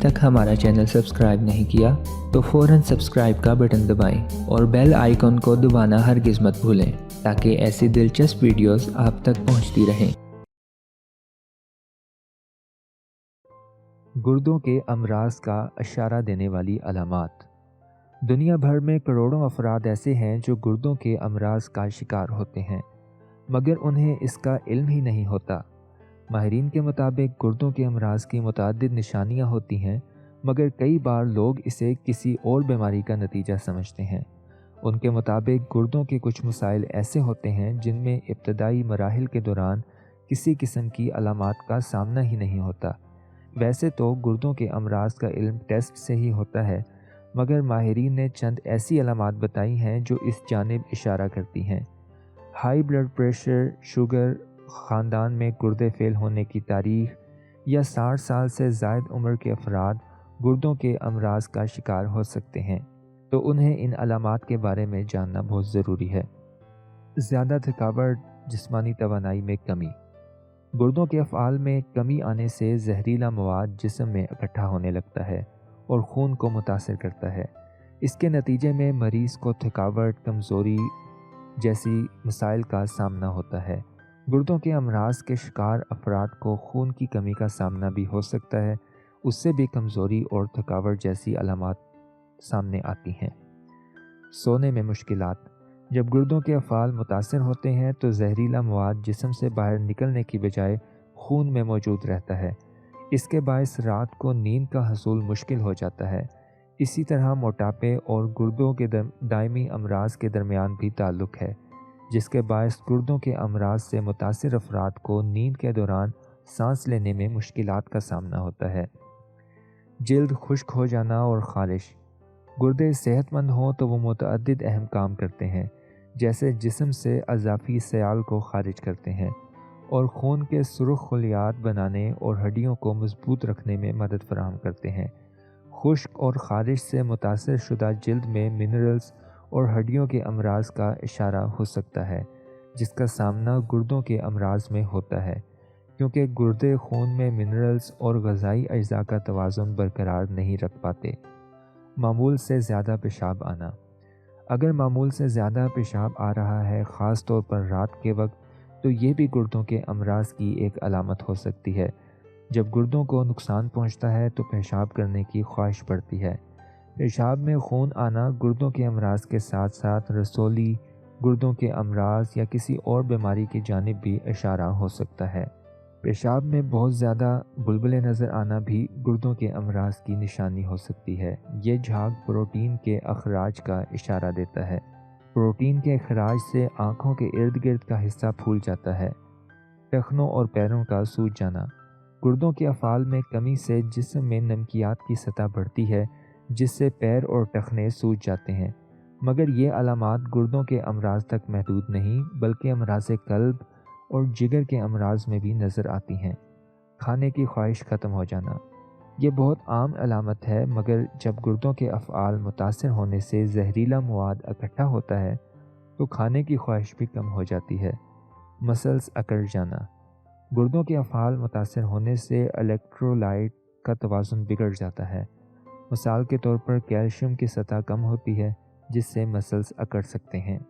तक हमारा channel subscribe नहीं किया तो फ़ौरन सब्सक्राइब का बटन दबाएं और बेल आइकन को दबाना हरगिज़ मत भूलें ताकि ऐसी दिलचस्प वीडियोस आप तक पहुंचती रहें। गुर्दों के अमराज का इशारा देने वाली अलामात। दुनिया भर में करोड़ों अफराद ऐसे हैं जो गुर्दों के अमराज का शिकार होते हैं, मगर उन्हें इसका इल्म ही नहीं होता। माहिरीन के मुताबिक गुर्दों के अमराज की मुतअद्दिद निशानियां होती हैं, मगर कई बार लोग इसे किसी और बीमारी का नतीजा समझते हैं। उनके मुताबिक गुर्दों के कुछ मसाइल ऐसे होते हैं जिनमें इब्तदाई मराहिल के दौरान किसी किस्म की अलामात का सामना ही नहीं होता। वैसे तो गुर्दों के अमराज का इल्म टेस्ट से ही होता है, मगर माहिरीन ने चंद ऐसी अलामात बताई हैं जो इस जानिब इशारा करती हैं। हाई ब्लड प्रेशर, शुगर, ख़ानदान में गुर्दे फेल होने की तारीख या 60 साल से ज़ायद उम्र के अफराद गुर्दों के अमराज का शिकार हो सकते हैं, तो उन्हें इन अलामात के बारे में जानना बहुत ज़रूरी है। ज़्यादा थकावट, जिस्मानी तवानाई में कमी। गुर्दों के अफ़आल में कमी आने से जहरीला मवाद जिस्म में इकट्ठा होने लगता है और खून को मुतासिर करता है। इसके नतीजे में मरीज़ को थकावट, कमज़ोरी जैसी मसाइल का सामना होता है। गुर्दों के अमराज के शिकार अफराद को खून की कमी का सामना भी हो सकता है, उससे भी कमज़ोरी और थकावट जैसी अलामात सामने आती हैं। सोने में मुश्किलात। जब गुर्दों के अफ़आल मुतासिर होते हैं तो जहरीला मवाद जिस्म से बाहर निकलने की बजाय खून में मौजूद रहता है। इसके बायस रात को नींद का हसूल मुश्किल हो जाता है। इसी तरह मोटापे और गुर्दों के दायमी अमराज के दरमियान भी ताल्लुक़ है, जिसके बायस गुर्दों के अमराज से मुतासिर अफराद को नींद के दौरान सांस लेने में मुश्किलात का सामना होता है। जिल्द खुश्क हो जाना और ख़ारिश। गुर्दे सेहतमंद हों तो वो मुतअद्दिद अहम काम करते हैं, जैसे जिस्म से अज़ाफ़ी सयाल को खारिज करते हैं और खून के सुर्ख़ खलियात बनाने और हड्डियों को मजबूत रखने में मदद फराहम करते हैं। खुश्क और ख़ारिश से मुतासिर शुदा जिल्द में मिनरल्स और हड्डियों के अमराज का इशारा हो सकता है, जिसका सामना गुर्दों के अमराज में होता है, क्योंकि गुर्दे खून में मिनरल्स और ग़िज़ाई अज्जा का तवाज़ुन बरकरार नहीं रख पाते। मामूल से ज़्यादा पेशाब आना। अगर मामूल से ज़्यादा पेशाब आ रहा है, ख़ास तौर पर रात के वक्त, तो ये भी गुर्दों के अमराज की एक अलामत हो सकती है। जब गुर्दों को नुकसान पहुंचता है तो पेशाब करने की ख्वाहिश बढ़ती है। पेशाब में खून आना गुर्दों के अमराज के साथ साथ रसोली, गुर्दों के अमराज या किसी और बीमारी की जानिब भी इशारा हो सकता है। पेशाब में बहुत ज़्यादा बुलबुले नज़र आना भी गुर्दों के अमराज की निशानी हो सकती है। ये झाग प्रोटीन के अखराज का इशारा देता है। प्रोटीन के अखराज से आँखों के इर्द गिर्द का हिस्सा फूल जाता है। टखनों और पैरों का सूज जाना। गुर्दों के अफ़आल में कमी से जिस्म में नमकियात की सतह बढ़ती है, जिससे पैर और टखने सूज जाते हैं, मगर ये अलामात गुर्दों के अमराज तक महदूद नहीं बल्कि अमराज कल्ब और जिगर के अमराज में भी नज़र आती हैं। खाने की ख्वाहिश ख़त्म हो जाना। ये बहुत आम अलामत है, मगर जब गुर्दों के अफ़आल मुतासिर होने से जहरीला मवाद इकट्ठा होता है तो खाने की ख्वाहिश भी कम हो जाती है। मसल्स अकड़ जाना। गुर्दों के अफ़आल मुतासिर होने से इलेक्ट्रोलाइट का तवाज़ुन बिगड़ जाता है। मिसाल के तौर पर कैल्शियम की सतह कम होती है, जिससे मसल्स अकड़ सकते हैं।